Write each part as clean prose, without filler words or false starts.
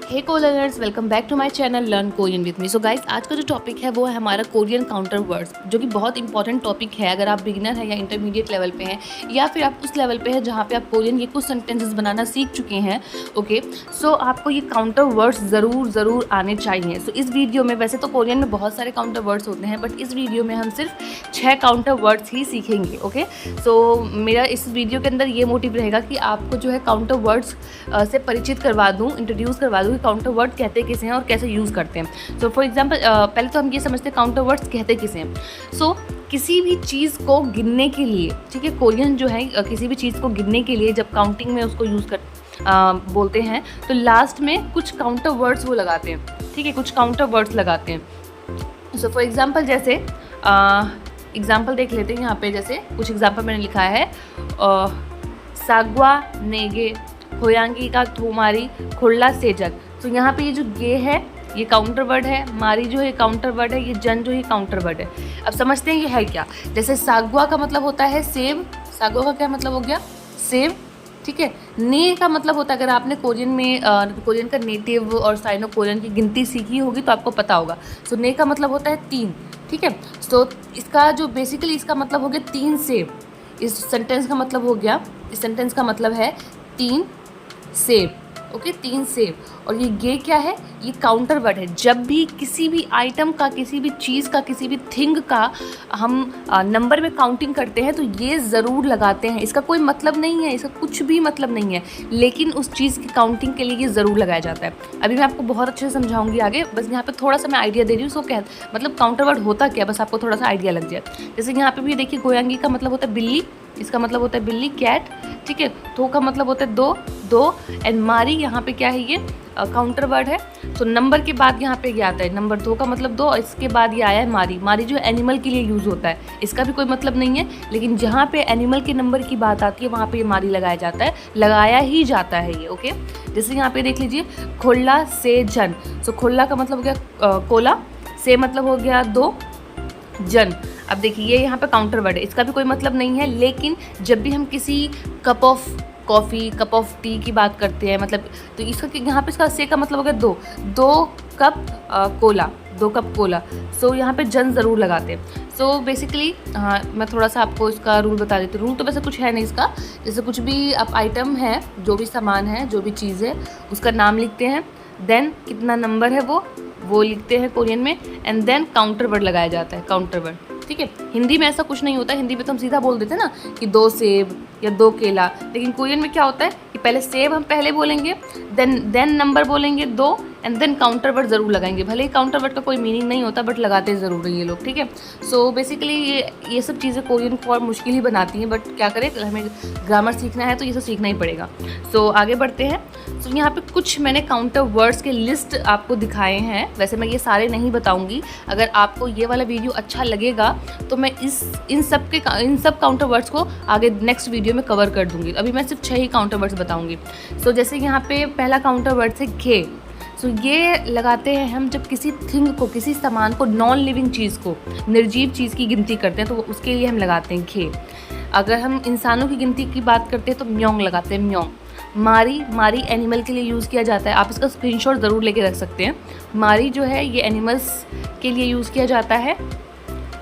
Hey co-learners, welcome back to my channel learn Korean with me. So guys, आज का जो topic है वो है हमारा कोरियन काउंटर वर्ड्स, जो कि बहुत इंपॉर्टेंट टॉपिक है अगर आप बिगिनर हैं या इंटरमीडिएट लेवल पे हैं, या फिर आप उस लेवल पे हैं जहाँ पे आप कोरियन के कुछ सेंटेंसेस बनाना सीख चुके हैं। ओके, सो आपको ये काउंटर वर्ड्स ज़रूर आने चाहिए। सो इस वीडियो में, वैसे तो कोरियन में बहुत सारे काउंटर वर्ड्स होते हैं, बट इस वीडियो में हम सिर्फ 6 काउंटर वर्ड्स ही सीखेंगे। ओके, सो मेरा इस वीडियो के अंदर ये मोटिव रहेगा कि आपको जो है काउंटर वर्ड्स से परिचित करवा दूँ, इंट्रोड्यूस करवा दूँ काउंटर वर्ड कहते किसे हैं और कैसे यूज़ करते हैं। सो फॉर एग्जांपल, पहले तो हम ये समझते हैं काउंटर वर्ड्स कहते किसे हैं। सो किसी भी चीज़ को गिनने के लिए, ठीक है, कोरियन जो है किसी भी चीज़ को गिनने के लिए जब काउंटिंग में उसको यूज़ बोलते हैं तो लास्ट में कुछ काउंटर वर्ड्स वो लगाते हैं, ठीक है, कुछ काउंटर वर्ड्स लगाते हैं। सो फॉर एग्जांपल, जैसे एग्जांपल देख लेते हैं। यहाँ पे जैसे कुछ एग्जांपल मैंने लिखा है, सागवा नेगे होयांगी का थोमारी खुल्ला सेजक। तो यहाँ पे ये जो गे है ये काउंटर वर्ड है, मारी जो है काउंटर वर्ड है, ये जन जो है काउंटर वर्ड है। अब समझते हैं ये है क्या। जैसे सागवा का मतलब होता है सेब, सागवा का क्या मतलब हो गया, सेब, ठीक है। ने का मतलब होता है, अगर आपने कोरियन में कोरियन का नेटिव और साइनो कोरियन की गिनती सीखी होगी तो आपको पता होगा। सो ने का मतलब होता है 3, ठीक है। सो इसका जो बेसिकली इसका मतलब हो गया 3 सेब। इस सेंटेंस का मतलब हो गया, इस सेंटेंस का मतलब है 3 सेब। ओके, 3 सेब। और ये गे क्या है, ये काउंटर वर्ड है। जब भी किसी भी आइटम का, किसी भी चीज़ का, किसी भी थिंग का हम नंबर में काउंटिंग करते हैं तो ये ज़रूर लगाते हैं। इसका कोई मतलब नहीं है, इसका कुछ भी मतलब नहीं है, लेकिन उस चीज़ की काउंटिंग के लिए ये ज़रूर लगाया जाता है। अभी मैं आपको बहुत अच्छे से समझाऊंगी आगे, बस यहाँ पे थोड़ा सा मैं आइडिया दे रही हूँ। सो क्या मतलब काउंटर वर्ड होता क्या, बस आपको थोड़ा सा आइडिया लग जाए। जैसे यहाँ पर भी देखिए, गोयांगी का मतलब होता है बिल्ली, इसका मतलब होता है बिल्ली, कैट, ठीक है। थो का मतलब होता है दो एंड मारी यहाँ पे क्या है, ये काउंटर वर्ड है। तो नंबर के बाद यहाँ पे क्या आता है, नंबर 2 का मतलब 2, और इसके बाद ये आया है मारी। मारी जो एनिमल के लिए यूज़ होता है, इसका भी कोई मतलब नहीं है, लेकिन जहाँ पे एनिमल के नंबर की बात आती है वहाँ पे ये मारी लगाया जाता है, लगाया ही जाता है ये। ओके, जैसे यहाँ पे देख लीजिए, खोला से जन। सो खोला का मतलब हो गया कोला, से मतलब हो गया 2, जन। अब देखिए ये यहाँ पे काउंटर वर्ड है, इसका भी कोई मतलब नहीं है, लेकिन जब भी हम किसी cup of coffee, cup of T की बात करते हैं, मतलब तो इसका यहाँ पे इसका से का मतलब हो गया 2 कप कोला, 2 कप कोला। सो यहाँ पे जन ज़रूर लगाते हैं। सो बेसिकली हाँ, मैं थोड़ा सा आपको इसका रूल बता देती हूँ। रूल तो वैसे कुछ है नहीं इसका। जैसे कुछ भी आप आइटम है, जो भी सामान है, जो भी चीज़ है, उसका नाम लिखते हैं, देन कितना नंबर है वो लिखते हैं कोरियन में, एंड देन काउंटर वर्ड लगाया जाता है, काउंटर वर्ड, ठीक है। हिंदी में ऐसा कुछ नहीं होता। हिंदी में तो हम सीधा बोल देते हैं ना कि 2 सेब या 2 केला, लेकिन कोरियन में क्या होता है कि पहले सेब हम पहले बोलेंगे, देन नंबर बोलेंगे 2, एंड देन काउंटर वर्ड ज़रूर लगाएंगे। भले ही काउंटर वर्ड का कोई मीनिंग नहीं होता, बट लगाते ज़रूर हैं ये लोग, ठीक है। सो बेसिकली ये सब चीज़ें कोरियन को और मुश्किल ही बनाती हैं, बट क्या करें, हमें ग्रामर सीखना है तो ये सब सीखना ही पड़ेगा। सो आगे बढ़ते हैं। सो यहाँ पे कुछ मैंने काउंटर वर्ड्स के लिस्ट आपको दिखाए हैं। वैसे मैं ये सारे नहीं बताऊँगी। अगर आपको ये वाला वीडियो अच्छा लगेगा तो मैं इन सब काउंटर वर्ड्स को आगे नेक्स्ट वीडियो में कवर कर दूँगी। अभी मैं सिर्फ 6 ही काउंटर वर्ड्स बताऊँगी। सो जैसे यहाँ पे पहला काउंटर वर्ड है घे। सो ये लगाते हैं हम जब किसी थिंग को, किसी सामान को, नॉन लिविंग चीज़ को, निर्जीव चीज़ की गिनती करते हैं तो उसके लिए हम लगाते हैं घे। अगर हम इंसानों की गिनती की बात करते हैं तो म्योंग लगाते हैं, म्योंग। मारी एनिमल के लिए यूज़ किया जाता है। आप इसका स्क्रीनशॉट ज़रूर लेके रख सकते हैं। मारी जो है ये एनिमल्स के लिए यूज़ किया जाता है,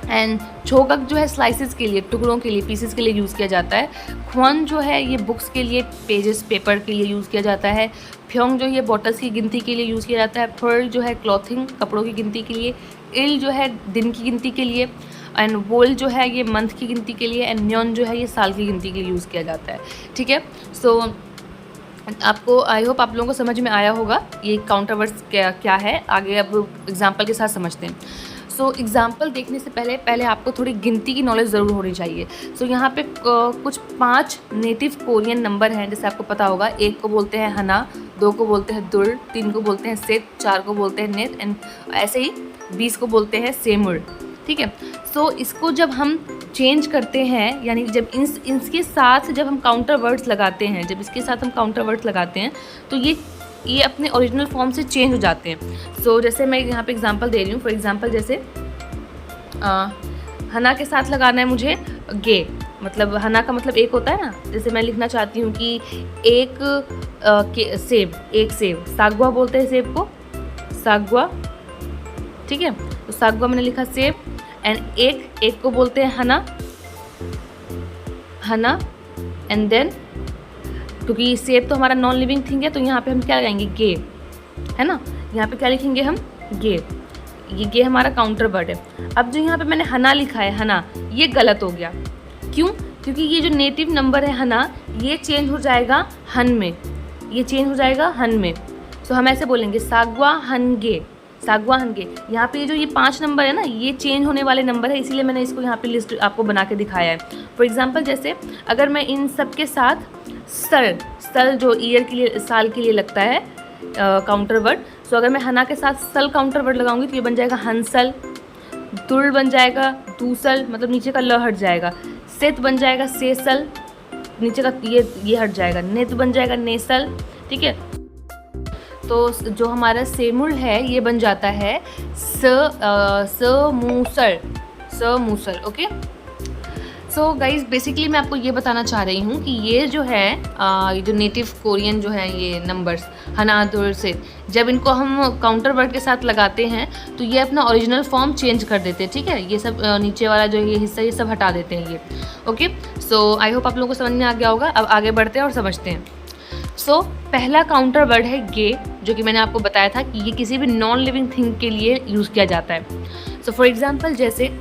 एंड छोकक जो है स्लाइसेस के लिए, टुकड़ों के लिए, पीसेस के लिए यूज़ किया जाता है। ख्वन जो है ये बुक्स के लिए, पेजेस, पेपर के लिए यूज़ किया जाता है। फ्योंग जो है बॉटल्स की गिनती के लिए यूज़ किया जाता है। फर जो है क्लॉथिंग, कपड़ों की गिनती के लिए। इल जो है दिन की गिनती के लिए, एंड वोल जो है ये मंथ की गिनती के लिए, एंड न्योन जो है ये साल की गिनती के लिए यूज़ किया जाता है, ठीक है। सो आपको, आई होप आप लोगों को समझ में आया होगा ये काउंटर वर्ड्स क्या है। आगे अब एग्जाम्पल के साथ समझते हैं। सो एग्जाम्पल देखने से पहले आपको थोड़ी गिनती की नॉलेज ज़रूर होनी चाहिए। सो यहाँ पे कुछ 5 नेटिव कोरियन नंबर हैं, जैसे आपको पता होगा। 1 को बोलते हैं हना, 2 को बोलते हैं दुर, 3 को बोलते हैं सेट, 4 को बोलते हैं नेत, एंड ऐसे ही 20 को बोलते हैं सेमुर, ठीक है। सो इसको जब हम चेंज करते हैं, यानी जब इसके साथ जब हम काउंटर वर्ड्स लगाते हैं, जब इसके साथ हम काउंटर वर्ड्स लगाते हैं तो ये अपने ओरिजिनल फॉर्म से चेंज हो जाते हैं। सो जैसे मैं यहाँ पे एग्जांपल दे रही हूँ। फॉर एग्जांपल जैसे हना के साथ लगाना है मुझे गे, मतलब हना का मतलब एक होता है ना, जैसे मैं लिखना चाहती हूँ कि एक सेब, सागवा बोलते हैं सेब को, सागवा, ठीक है। तो सागवा मैंने लिखा सेब, एंड एक को बोलते हैं हना, एंड देन क्योंकि सेब तो हमारा नॉन लिविंग थिंग है, तो यहाँ पे हम क्या लगाएंगे, गे, है ना। यहाँ पे क्या लिखेंगे हम, गे। ये गे हमारा काउंटर वर्ड है। अब जो यहाँ पे मैंने हना लिखा है, हना, ये गलत हो गया। क्यों? क्योंकि ये जो नेटिव नंबर है हना, ये चेंज हो जाएगा हन में, ये चेंज हो जाएगा हन में। तो हम ऐसे बोलेंगे सागवा हनगे, सागवा हनगे। यहाँ पे ये जो ये 5 नंबर है ना, ये चेंज होने वाले नंबर है, इसीलिए मैंने इसको यहाँ पे लिस्ट आपको बना के दिखाया है। फॉर एग्जांपल जैसे अगर मैं इन सब के साथ सल जो ईयर के लिए, साल के लिए लगता है काउंटर वर्ड, सो अगर मैं हना के साथ सल काउंटर वर्ड लगाऊंगी तो ये बन जाएगा हंसल, दुल बन जाएगा दूसल, मतलब नीचे का ल हट जाएगा, सेत बन जाएगा सेसल, नीचे का ये हट जाएगा, नेत बन जाएगा नेसल, ठीक है। तो जो हमारा सेमुल है ये बन जाता है मूसल, ओके। सो गाइज बेसिकली मैं आपको ये बताना चाह रही हूँ कि ये जो है ये जो नेटिव कोरियन जो है ये नंबर्स हना दुल से, जब इनको हम काउंटर वर्ड के साथ लगाते हैं तो ये अपना ओरिजिनल फॉर्म चेंज कर देते हैं, ठीक है। ये सब नीचे वाला जो ये हिस्सा ये सब हटा देते हैं ये, ओके। सो आई होप आप लोगों को समझ में आ गया होगा। अब आगे बढ़ते हैं और समझते हैं। सो पहला काउंटर वर्ड है गे, जो कि मैंने आपको बताया था कि ये किसी भी नॉन लिविंग थिंग के लिए यूज़ किया जाता है। सो फॉर एग्जांपल जैसे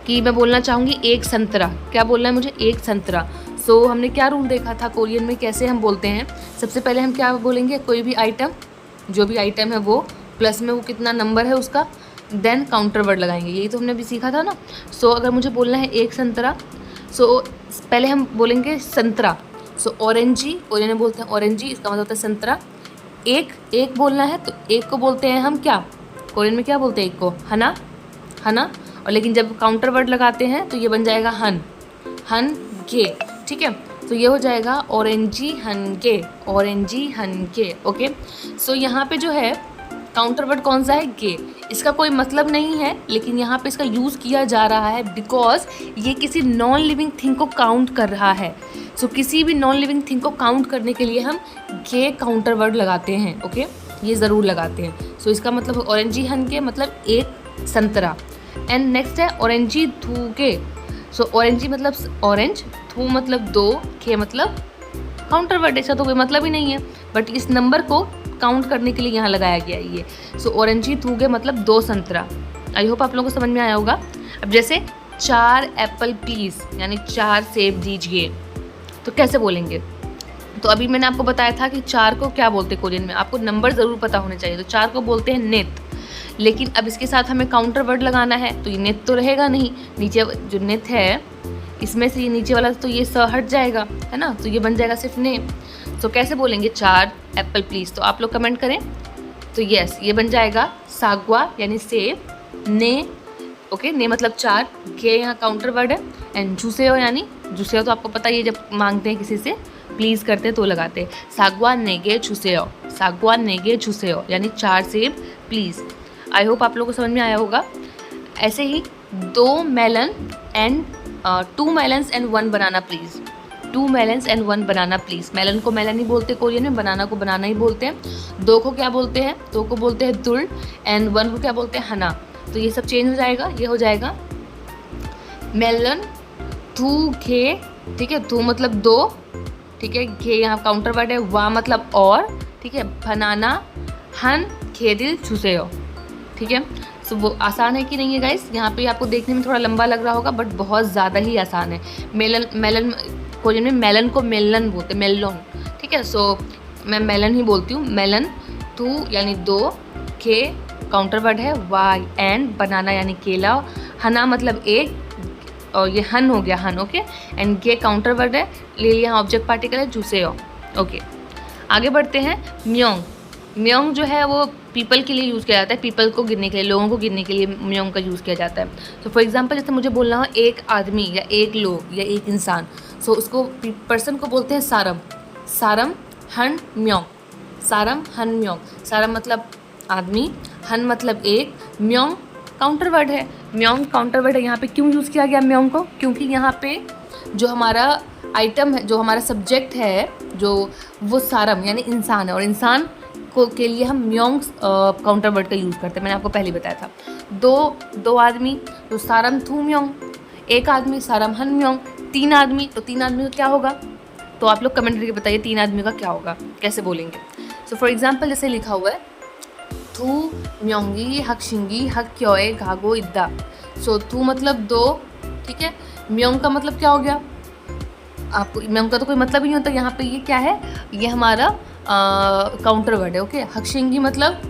कि मैं बोलना चाहूँगी एक संतरा, क्या बोलना है मुझे, एक संतरा। सो हमने क्या रूल देखा था कोरियन में कैसे हम बोलते हैं। सबसे पहले हम क्या बोलेंगे, कोई भी आइटम, जो भी आइटम है वो प्लस में वो कितना नंबर है उसका, देन काउंटर वर्ड लगाएंगे, यही तो हमने भी सीखा था ना। सो अगर मुझे बोलना है एक संतरा, सो पहले हम बोलेंगे संतरा। सो ऑरेंजी, कोरियन बोलते हैं ऑरेंजी, इसका मतलब होता है संतरा। एक बोलना है तो एक को बोलते हैं हम क्या, कोरियन में क्या बोलते हैं एक को, हना, और लेकिन जब काउंटर वर्ड लगाते हैं तो ये बन जाएगा हन गे, ठीक है। तो ये हो जाएगा ऑरेंजी हन गे, ओके। सो यहाँ पे जो है काउंटर वर्ड कौन सा है, गे। इसका कोई मतलब नहीं है, लेकिन यहाँ पे इसका यूज़ किया जा रहा है बिकॉज ये किसी नॉन लिविंग थिंग को काउंट कर रहा है। सो किसी भी नॉन लिविंग थिंग को काउंट करने के लिए हम गे काउंटर वर्ड लगाते हैं, ओके, ये ज़रूर लगाते हैं। सो इसका मतलब ऑरेंजी हन गे मतलब एक संतरा। एंड नेक्स्ट है ऑरेंजी थूके। सो ऑरेंजी मतलब ऑरेंज, थू मतलब 2, खे मतलब काउंटर वर्ड, ऐसा तो कोई मतलब ही नहीं है, बट इस नंबर को काउंट करने के लिए यहाँ लगाया गया है ये। सो ऑरेंजी थूके मतलब 2 संतरा। आई होप आप लोगों को समझ में आया होगा। अब जैसे 4 एप्पल प्लीज़, यानी 4 सेब दीजिए, तो कैसे बोलेंगे। तो अभी मैंने आपको बताया था कि 4 को क्या बोलते हैं कोरियन में, आपको नंबर ज़रूर पता होने चाहिए। तो 4 को बोलते हैं नेत, लेकिन अब इसके साथ हमें काउंटर वर्ड लगाना है तो ये नेत तो रहेगा नहीं, नीचे जो नेत है इसमें से ये नीचे वाला तो ये स हट जाएगा, है ना, तो ये बन जाएगा सिर्फ ने। तो कैसे बोलेंगे 4 एप्पल प्लीज़, तो आप लोग कमेंट करें। तो यस, ये बन जाएगा सागवा यानी सेब, ने, ओके, ने मतलब 4, गे यहाँ काउंटर वर्ड है, एंड जूसेओ यानी जूसेओ तो आपको पता ही है, जब मांगते हैं किसी से प्लीज़ करते हैं तो लगाते हैं सागवा नेगे छुसेओ, यानी 4 सेब प्लीज़। आई होप आप लोगों को समझ में आया होगा। ऐसे ही 2 melon and 2 melons and 1 banana please, 2 melons and 1 banana please. Melon को मेलन ही बोलते हैं कोरियन में, बनाना को बनाना ही बोलते हैं। 2 को क्या बोलते हैं, 2 को बोलते हैं दुल, एंड 1 को क्या बोलते हैं हना। तो ये सब चेंज हो जाएगा, ये हो जाएगा मेलन थू खे, ठीक है, थू मतलब 2, ठीक है, घे यहाँ काउंटर वर्ड है, वा मतलब और, ठीक है, बनाना हन खेदिल छुसेओ, ठीक है। सो वो आसान है कि नहीं है गाइस, यहाँ पे आपको देखने में थोड़ा लंबा लग रहा होगा बट बहुत ज़्यादा ही आसान है। मेलन कोरियन में मेलन को मेलन बोलते हैं, मेलोन, ठीक है। सो मैं मेलन ही बोलती हूँ, मेलन टू यानी 2, खे काउंटर वर्ड है, वाई एंड बनाना यानी केला, हना मतलब एक, और ये हन हो गया हन, ओके, एंड गे काउंटर वर्ड है, ले लिया ऑब्जेक्ट पार्टिकल है जूसेओ, ओके। आगे बढ़ते हैं म्योंग। म्योंग जो है वो पीपल के लिए यूज़ किया जाता है, पीपल को गिनने के लिए, लोगों को गिनने के लिए म्योंग का यूज़ किया जाता है। तो फॉर एग्जांपल जैसे मुझे बोलना हो एक आदमी या एक लोग या एक इंसान, सो उसको पर्सन को बोलते हैं सारम, सारम हन म्योंग, सारम हन म्योंग। सारम मतलब आदमी, हन मतलब एक, म्योंग काउंटर वर्ड है। म्योंग काउंटर वर्ड है, यहाँ पे क्यों यूज़ किया गया म्योंग को, क्योंकि यहाँ पे जो हमारा आइटम है, जो हमारा सब्जेक्ट है, जो वो सारम यानी इंसान है, और इंसान को के लिए हम म्योंग काउंटर वर्ड का यूज़ करते हैं। मैंने आपको पहले बताया था। दो आदमी तो सारम थू म्योंग, एक आदमी सारम हन म्योंग, तीन आदमी तो तीन आदमी का क्या होगा? तो आप लोग कमेंट करके बताइए तीन आदमी का क्या होगा, कैसे बोलेंगे। सो फॉर एग्जाम्पल जैसे लिखा हुआ है थू म्योंगी हक शिंगी हक क्योए घागो इद्दा। सो थू मतलब दो, ठीक है। म्योंग का मतलब क्या हो गया? आपको म्योंग का तो कोई मतलब ही नहीं होता, यहाँ पे ये क्या है? ये हमारा काउंटर वर्ड है, ओके। हकशिंगी मतलब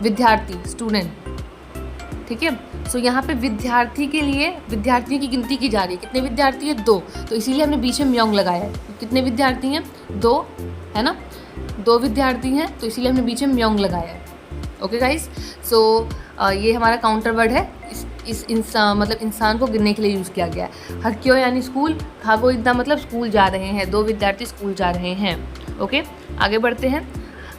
विद्यार्थी, स्टूडेंट, ठीक है। सो यहाँ पे विद्यार्थी के लिए विद्यार्थियों की गिनती की जा रही है। कितने विद्यार्थी है? 2, तो इसीलिए हमने बीच में म्योंग लगाया है। कितने विद्यार्थी हैं? 2, है ना। 2 विद्यार्थी हैं तो इसीलिए हमने बीच में म्योंग लगाया है, ओके गाइस। सो ये हमारा काउंटर वर्ड है। इस इंसान मतलब इंसान को गिनने के लिए यूज़ किया गया है। हक्यो यानी स्कूल, खागो इद्दा मतलब स्कूल जा रहे हैं, 2 विद्यार्थी स्कूल जा रहे हैं, ओके। आगे बढ़ते हैं।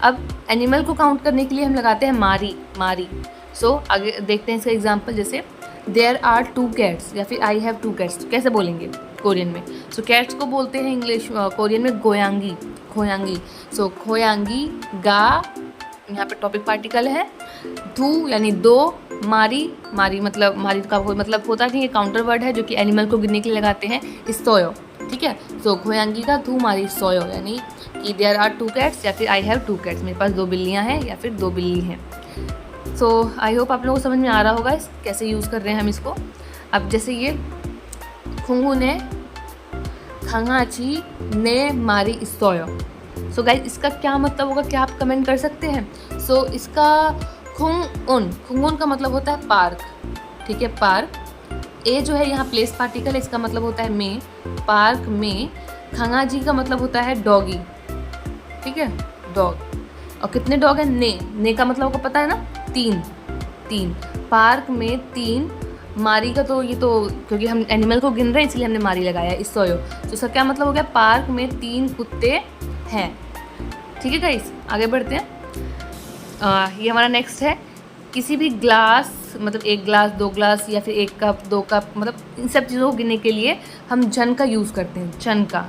अब एनिमल को काउंट करने के लिए हम लगाते हैं मारी, मारी। सो आगे देखते हैं इसका एग्जाम्पल, जैसे देयर आर 2 कैट्स या फिर आई हैव 2 कैट्स। कैसे बोलेंगे कोरियन में? सो कैट्स को बोलते हैं इंग्लिश कोरियन में गोयांगी, खोयांगी। सो खोयांगी गा, यहाँ पे टॉपिक पार्टिकल है। धू यानी 2, मारी, मारी मतलब मारी का कोई मतलब होता नहीं, ये काउंटर वर्ड है जो कि एनिमल को गिनने के लिए लगाते हैं। सोयो, ठीक है। सो खोयांगी का धू मारी सोयो यानी कि देयर आर 2 कैट्स या फिर आई हैव 2 कैट्स, मेरे पास 2 बिल्लियाँ हैं या फिर 2 बिल्ली हैं। सो आई होप आप लोगों को समझ में आ रहा होगा कैसे यूज़ कर रहे हैं हम इसको। अब जैसे ये खुंगू ने खंगाची ने मारी सोयो। सो गाइज इसका क्या मतलब होगा, क्या आप कमेंट कर सकते हैं? सो इसका खुंगुन का मतलब होता है पार्क, ठीक है, पार्क। ए जो है यहाँ प्लेस पार्टिकल है, इसका मतलब होता है में, पार्क में। खंगाजी का मतलब होता है डॉगी, ठीक है, डॉग। और कितने डॉग हैं? ने का मतलब आपको पता है ना, 3। पार्क में 3। मारी का तो ये तो क्योंकि हम एनिमल को गिन रहे हैं इसलिए हमने मारी लगाया है, सोयो। तो इसका क्या मतलब हो गया? पार्क में 3 कुत्ते हैं, ठीक है गाइस। आगे बढ़ते हैं। ये हमारा नेक्स्ट है, किसी भी ग्लास मतलब 1 ग्लास, 2 ग्लास या फिर 1 कप, 2 कप, मतलब इन सब चीज़ों को गिनने के लिए हम जन का यूज़ करते हैं, जन का,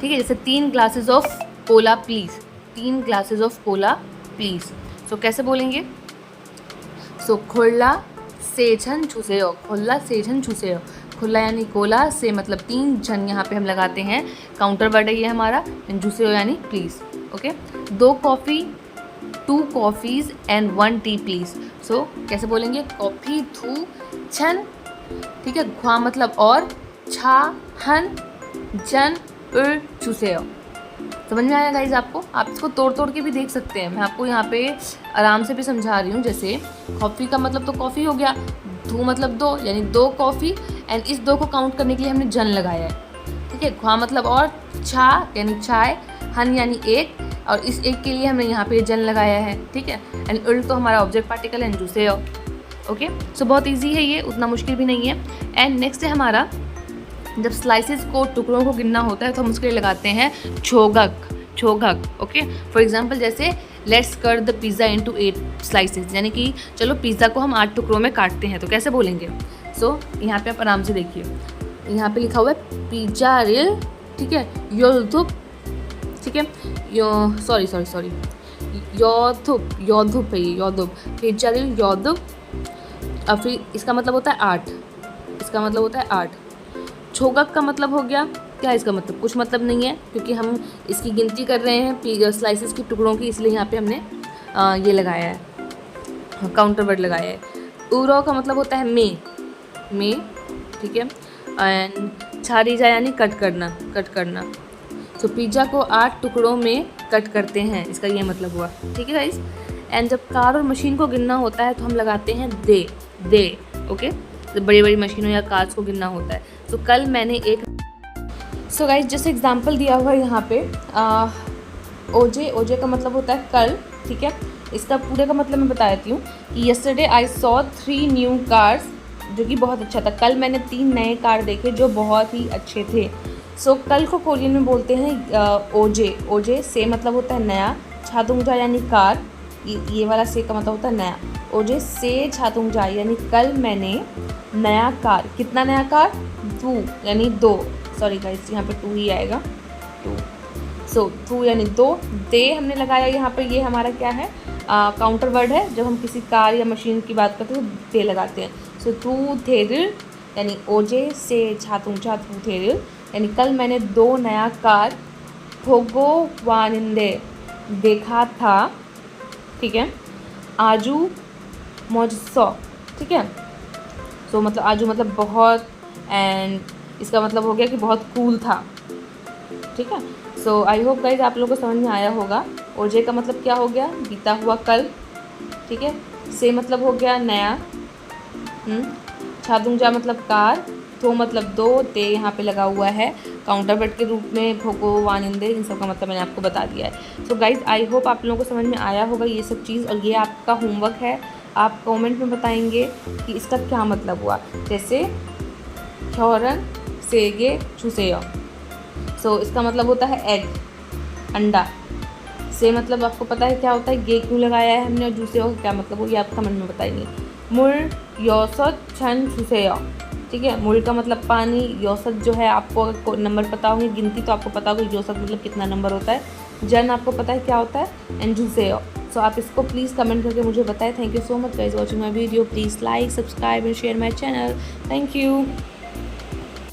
ठीक है। जैसे 3 glasses of cola please, 3 glasses of cola please. So कैसे बोलेंगे? सो खुल्ला सेझन छुसेयो, खुल्ला सेझन छुसेयो। खुला यानी कोला, से मतलब 3, जन यहाँ पे हम लगाते हैं, काउंटर वर्ड है ये हमारा, छुसेयो यानी please, okay. 2 coffee, 2 coffees and 1 tea please. So कैसे बोलेंगे? कॉफ़ी थू छन, ठीक है, ख्वा मतलब और, छा हन जन छुसेयो। समझ में आया गाइज आपको? आप इसको तोड़ के भी देख सकते हैं, मैं आपको यहाँ पे आराम से भी समझा रही हूँ। जैसे कॉफ़ी का मतलब तो कॉफ़ी हो गया, धू मतलब 2 यानी 2 कॉफ़ी, एंड इस 2 को काउंट करने के लिए हमने जन लगाया है, ठीक है। ख्वा मतलब और, छा यानी चाय, हन यानी 1, और इस 1 के लिए हमने यहाँ पे जन लगाया है, ठीक है। एंड उल तो हमारा ऑब्जेक्ट पार्टिकल है, जूसे, ओके। सो बहुत ईजी है ये, उतना मुश्किल भी नहीं है। एंड नेक्स्ट है हमारा, जब स्लाइसेस को, टुकड़ों को गिनना होता है तो हम उसके लिए लगाते हैं छोगक, छोगक, ओके। फॉर एग्जांपल जैसे let's cut the pizza into 8 slices, यानी कि चलो पिज़्ज़ा को हम 8 टुकड़ों में काटते हैं, तो कैसे बोलेंगे? सो यहाँ पे आप आराम से देखिए, यहाँ पे लिखा हुआ है पिज़्ज़ा रिल, ठीक है, योधुप, ठीक है, सॉरी योधुप है ये, योधुप, पिज़्ज़ा रिल योधुप। और फिर इसका मतलब होता है 8, इसका मतलब होता है 8। छोगक का मतलब हो गया, क्या इसका मतलब? कुछ मतलब नहीं है, क्योंकि हम इसकी गिनती कर रहे हैं स्लाइसेस की, टुकड़ों की, इसलिए यहाँ पे हमने ये लगाया है, काउंटर वर्ड लगाया है। उरो का मतलब होता है में, ठीक है। एंड छारीजा यानी कट करना, कट करना। तो पिज़्ज़ा को 8 टुकड़ों में कट करते हैं, इसका ये मतलब हुआ, ठीक है गाइस। एंड जब कार और मशीन को गिनना होता है तो हम लगाते हैं दे, ओके। तो बड़ी बड़ी मशीनों या कार्स को गिनना होता है। तो कल मैंने एक, सो गाइस जैसे एग्जांपल दिया हुआ है यहाँ पे, ओजे का मतलब होता है कल, ठीक है। इसका पूरे का मतलब मैं बता देती हूँ कि yesterday I saw 3 new cars, जो कि बहुत अच्छा था। कल मैंने 3 नए कार देखे जो बहुत ही अच्छे थे। सो कल को कोरियन में बोलते हैं ओजे से मतलब होता है नया, छादुंगजा यानी कार, ये वाला से का मतलब होता है नया। ओजे से छातुंग जा यानी कल मैंने नया कार, कितना नया कार, 2 यानी 2, सॉरी गाइस यहाँ पे 2 ही आएगा, 2, सो 2 यानी 2, दे हमने लगाया यहाँ पे, ये हमारा क्या है, काउंटर वर्ड है। जब हम किसी कार या मशीन की बात करते हैं तो दे लगाते हैं। सो 2 थेरिल यानी ओजे से छातुंग जा 2 थेरिल यानी कल मैंने 2 नया कार भोगो वानिंदे देखा था, ठीक है। आजू मौजसो, ठीक है। सो मतलब आजू मतलब बहुत, एंड इसका मतलब हो गया कि बहुत कूल था, ठीक है। सो आई होप गाइज आप लोगों को समझ में आया होगा। ओजे का मतलब क्या हो गया, बीता हुआ कल, ठीक है। से मतलब हो गया नया, छादुंगजा मतलब कार, तो मतलब 2, ते यहाँ पे लगा हुआ है काउंटर वर्ड के रूप में, भोगो वानिंदे, इन सब का मतलब मैंने आपको बता दिया है। सो गाइज आई होप आप लोगों को समझ में आया होगा ये सब चीज़, और ये आपका होमवर्क है। आप कमेंट में बताएंगे कि इसका क्या मतलब हुआ। जैसे ख्योरन सेगे छुसेयो, सो इसका मतलब होता है एग, अंडा। से मतलब आपको पता है क्या होता है, गे क्यों लगाया है हमने, और जूसेयो का क्या मतलब हो, ये आप कमेंट में बताएंगे। मुल योसत छन छुसेयो, ठीक है। मुल का मतलब पानी, योसत जो है आपको अगर नंबर पता होंगे गिनती तो आपको पता होगा योसत मतलब कितना नंबर होता है। जन आपको पता है क्या होता है, एंड जूसेयो। सो आप इसको प्लीज़ कमेंट करके मुझे बताएं। Thank you so much guys watching my video. Please like, subscribe and share my channel. Thank you.